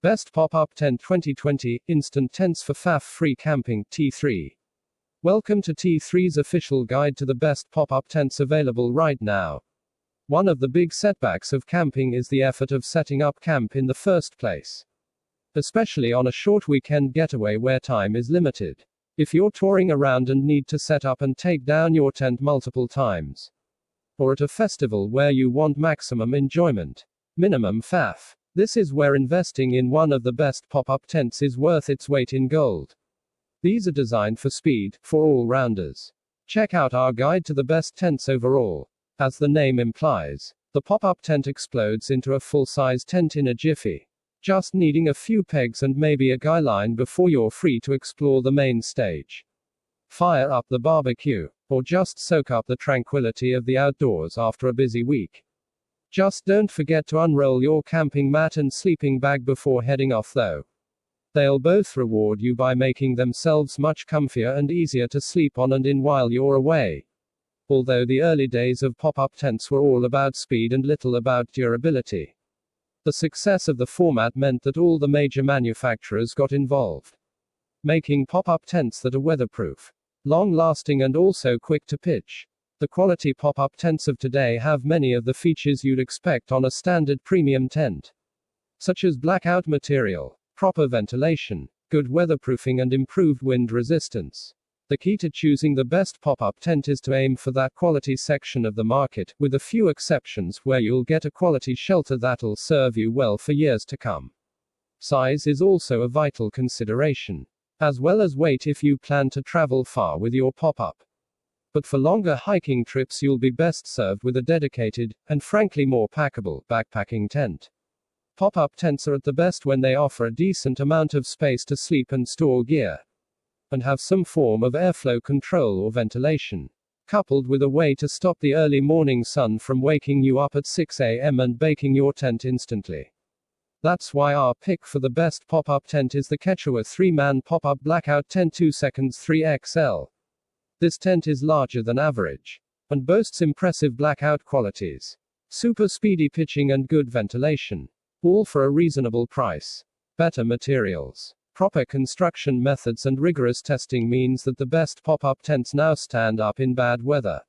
Best Pop-Up Tent 2020, Instant Tents for FAFF-Free Camping, T3. Welcome to T3's official guide to the best pop-up tents available right now. One of the big setbacks of camping is the effort of setting up camp in the first place. Especially on a short weekend getaway where time is limited. If you're touring around and need to set up and take down your tent multiple times. Or at a festival where you want maximum enjoyment. Minimum FAFF. This is where investing in one of the best pop-up tents is worth its weight in gold. These are designed for speed, for all-rounders. Check out our guide to the best tents overall. As the name implies, the pop-up tent explodes into a full-size tent in a jiffy. Just needing a few pegs and maybe a guyline before you're free to explore the main stage. Fire up the barbecue, or just soak up the tranquility of the outdoors after a busy week. Just don't forget to unroll your camping mat and sleeping bag before heading off though. They'll both reward you by making themselves much comfier and easier to sleep on and in while you're away. Although the early days of pop-up tents were all about speed and little about durability. The success of the format meant that all the major manufacturers got involved. Making pop-up tents that are weatherproof, long-lasting and also quick to pitch. The quality pop-up tents of today have many of the features you'd expect on a standard premium tent. Such as blackout material, proper ventilation, good weatherproofing and improved wind resistance. The key to choosing the best pop-up tent is to aim for that quality section of the market, with a few exceptions where you'll get a quality shelter that'll serve you well for years to come. Size is also a vital consideration, as well as weight if you plan to travel far with your pop-up. But for longer hiking trips you'll be best served with a dedicated, and frankly more packable, backpacking tent. Pop-up tents are at the best when they offer a decent amount of space to sleep and store gear. And have some form of airflow control or ventilation. Coupled with a way to stop the early morning sun from waking you up at 6 a.m. and baking your tent instantly. That's why our pick for the best pop-up tent is the Getaway 3-man pop-up blackout tent 2x 3XL. This tent is larger than average, and boasts impressive blackout qualities. Super speedy pitching and good ventilation. All for a reasonable price. Better materials, proper construction methods and rigorous testing means that the best pop-up tents now stand up in bad weather.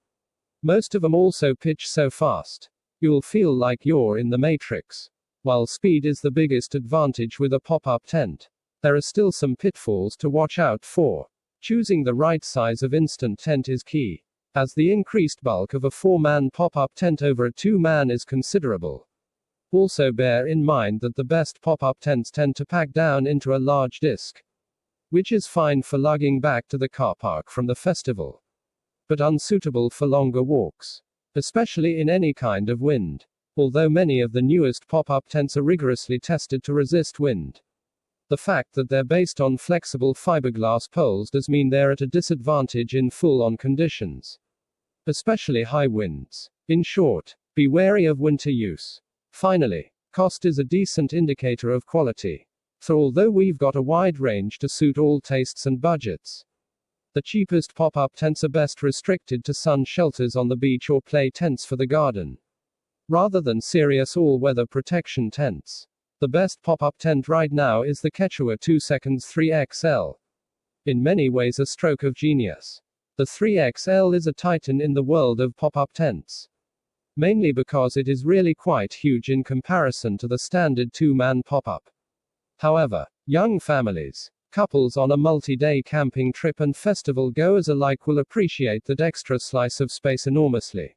Most of them also pitch so fast, you'll feel like you're in the Matrix. While speed is the biggest advantage with a pop-up tent, there are still some pitfalls to watch out for. Choosing the right size of instant tent is key, as the increased bulk of a 4-man pop-up tent over a 2-man is considerable. Also bear in mind that the best pop-up tents tend to pack down into a large disc, which is fine for lugging back to the car park from the festival, but unsuitable for longer walks, especially in any kind of wind. Although many of the newest pop-up tents are rigorously tested to resist wind, the fact that they're based on flexible fiberglass poles does mean they're at a disadvantage in full-on conditions, especially high winds. In short, be wary of winter use. Finally, cost is a decent indicator of quality. So although we've got a wide range to suit all tastes and budgets, the cheapest pop-up tents are best restricted to sun shelters on the beach or play tents for the garden, rather than serious all-weather protection tents. The best pop-up tent right now is the Getaway 2x 3XL. In many ways a stroke of genius. The 3XL is a titan in the world of pop-up tents. Mainly because it is really quite huge in comparison to the standard 2-man pop-up. However, young families, couples on a multi-day camping trip and festival goers alike will appreciate that extra slice of space enormously.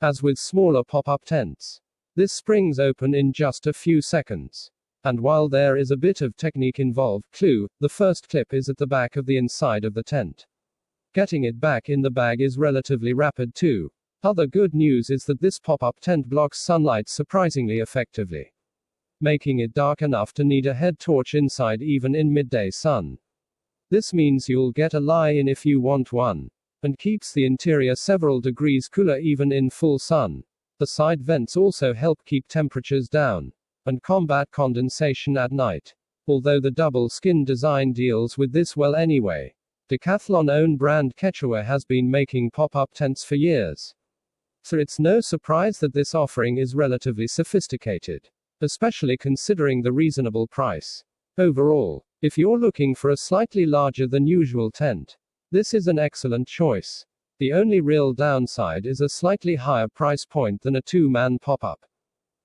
As with smaller pop-up tents, this springs open in just a few seconds. And while there is a bit of technique involved, the first clip is at the back of the inside of the tent. Getting it back in the bag is relatively rapid too. Other good news is that this pop-up tent blocks sunlight surprisingly effectively, making it dark enough to need a head torch inside even in midday sun. This means you'll get a lie-in if you want one, and keeps the interior several degrees cooler even in full sun. The side vents also help keep temperatures down, and combat condensation at night. Although the double skin design deals with this well anyway. Decathlon own brand Getaway has been making pop-up tents for years. So it's no surprise that this offering is relatively sophisticated. especially considering the reasonable price. Overall, if you're looking for a slightly larger than usual tent, this is an excellent choice. The only real downside is a slightly higher price point than a two-man pop-up,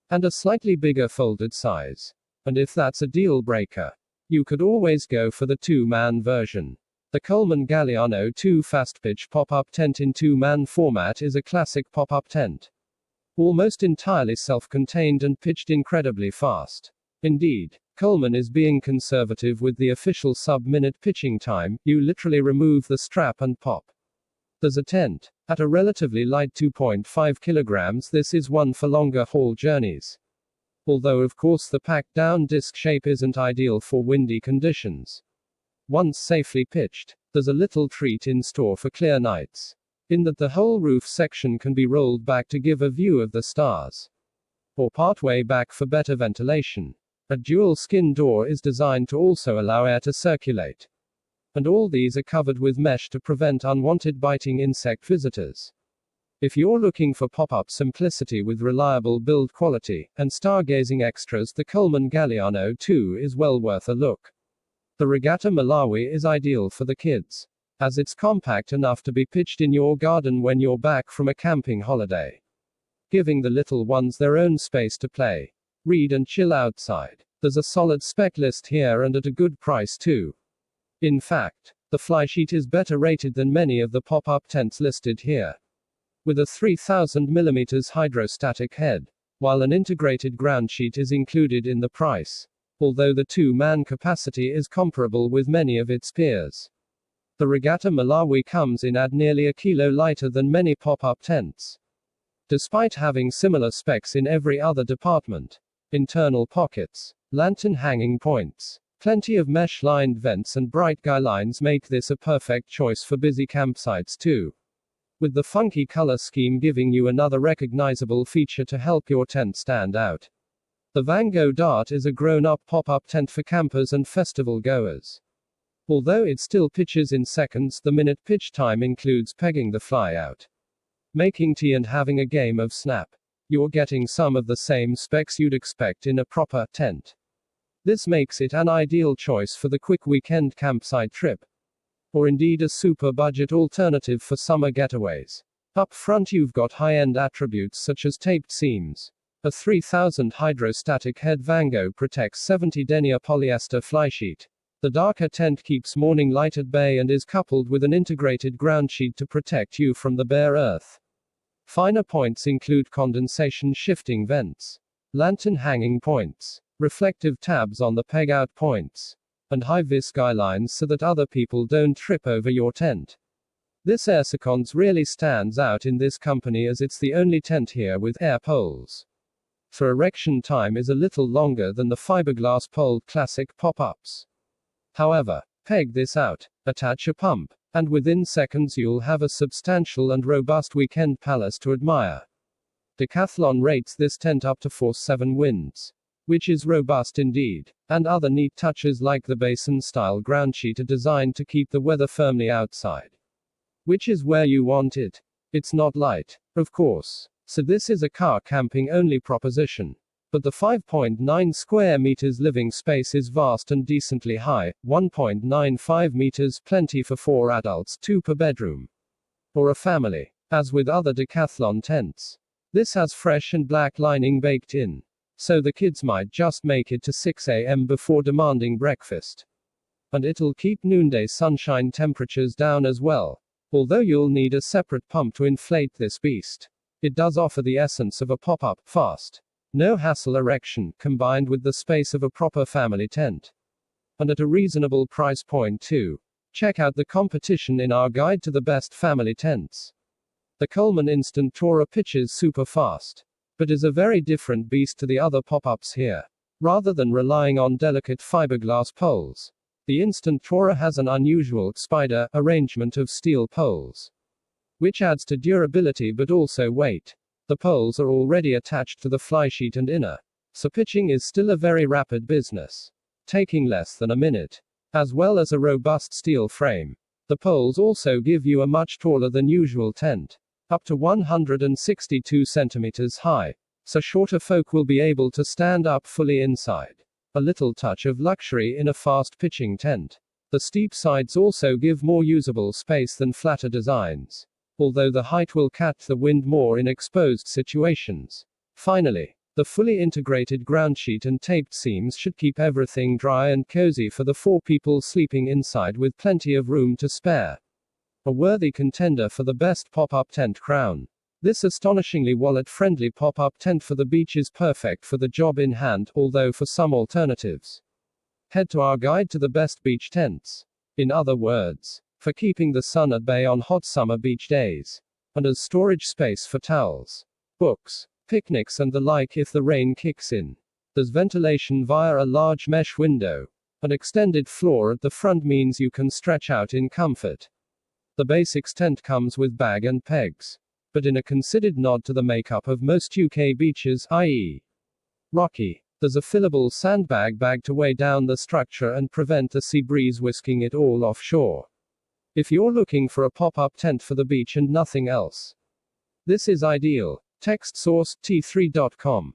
and a slightly bigger folded size. And if that's a deal breaker, you could always go for the two-man version. The Coleman Galliano 2 Fast Pitch pop-up tent in two-man format is a classic pop-up tent. Almost entirely self-contained and pitched incredibly fast. Indeed, Coleman is being conservative with the official sub-minute pitching time. You literally remove the strap and pop. There's a tent. At a relatively light 2.5 kilograms, this is one for longer haul journeys. Although of course the packed down disc shape isn't ideal for windy conditions. Once safely pitched, there's a little treat in store for clear nights, in that the whole roof section can be rolled back to give a view of the stars, or partway back for better ventilation. A dual skin door is designed to also allow air to circulate. And all these are covered with mesh to prevent unwanted biting insect visitors. If you're looking for pop-up simplicity with reliable build quality and stargazing extras, the Coleman Galliano 2 is well worth a look. The Regatta Malawi is ideal for the kids, as it's compact enough to be pitched in your garden when you're back from a camping holiday, giving the little ones their own space to play, read and chill outside. There's a solid spec list here and at a good price too. In fact, the flysheet is better rated than many of the pop-up tents listed here, with a 3000 mm hydrostatic head, while an integrated ground sheet is included in the price, although the two-man capacity is comparable with many of its peers. The Regatta Malawi comes in at nearly a kilo lighter than many pop-up tents, despite having similar specs in every other department. Internal pockets, lantern hanging points, plenty of mesh-lined vents and bright guylines make this a perfect choice for busy campsites too, with the funky color scheme giving you another recognizable feature to help your tent stand out. The Van Gogh Dart is a grown-up pop-up tent for campers and festival goers. Although it still pitches in seconds, the minute pitch time includes pegging the fly out, making tea and having a game of snap. You're getting some of the same specs you'd expect in a proper tent. This makes it an ideal choice for the quick weekend campsite trip, or indeed a super budget alternative for summer getaways. Up front you've got high-end attributes such as taped seams. A 3000 hydrostatic head Van Gogh protects 70 denier polyester flysheet. The darker tent keeps morning light at bay and is coupled with an integrated ground sheet to protect you from the bare earth. Finer points include condensation shifting vents, lantern hanging points, reflective tabs on the peg-out points, and high-vis guylines so that other people don't trip over your tent. This air seconds really stands out in this company as it's the only tent here with air poles. For erection time is a little longer than the fiberglass poled classic pop-ups. However, peg this out, attach a pump, and within seconds you'll have a substantial and robust weekend palace to admire. Decathlon rates this tent up to force 7 winds, which is robust indeed, and other neat touches like the basin-style ground sheet are designed to keep the weather firmly outside, which is where you want it. It's not light, of course, so this is a car camping only proposition. But the 5.9 square meters living space is vast and decently high, 1.95 meters, plenty for 4 adults, 2 per bedroom, or a family. As with other Decathlon tents, this has fresh and black lining baked in, so the kids might just make it to 6 a.m. before demanding breakfast. And it'll keep noonday sunshine temperatures down as well, although you'll need a separate pump to inflate this beast. It does offer the essence of a pop-up, fast, no-hassle erection, combined with the space of a proper family tent. And at a reasonable price point too. Check out the competition in our guide to the best family tents. The Coleman Instant Tourer pitches super fast, but is a very different beast to the other pop-ups here. Rather than relying on delicate fiberglass poles, the Instant Tourer has an unusual spider arrangement of steel poles, which adds to durability but also weight. The poles are already attached to the flysheet and inner, so pitching is still a very rapid business, taking less than a minute, as well as a robust steel frame. The poles also give you a much taller than usual tent, up to 162 centimeters high, so shorter folk will be able to stand up fully inside. A little touch of luxury in a fast pitching tent. The steep sides also give more usable space than flatter designs, although the height will catch the wind more in exposed situations. Finally, the fully integrated ground sheet and taped seams should keep everything dry and cozy for the 4 people sleeping inside with plenty of room to spare. A worthy contender for the best pop-up tent crown. This astonishingly wallet-friendly pop-up tent for the beach is perfect for the job in hand, although for some alternatives, head to our guide to the best beach tents. In other words, for keeping the sun at bay on hot summer beach days, and as storage space for towels, books, picnics and the like if the rain kicks in. There's ventilation via a large mesh window. An extended floor at the front means you can stretch out in comfort. The basics tent comes with bag and pegs, but in a considered nod to the makeup of most UK beaches, i.e. rocky. There's a fillable sandbag bag to weigh down the structure and prevent the sea breeze whisking it all offshore. If you're looking for a pop-up tent for the beach and nothing else, this is ideal. Text source, t3.com.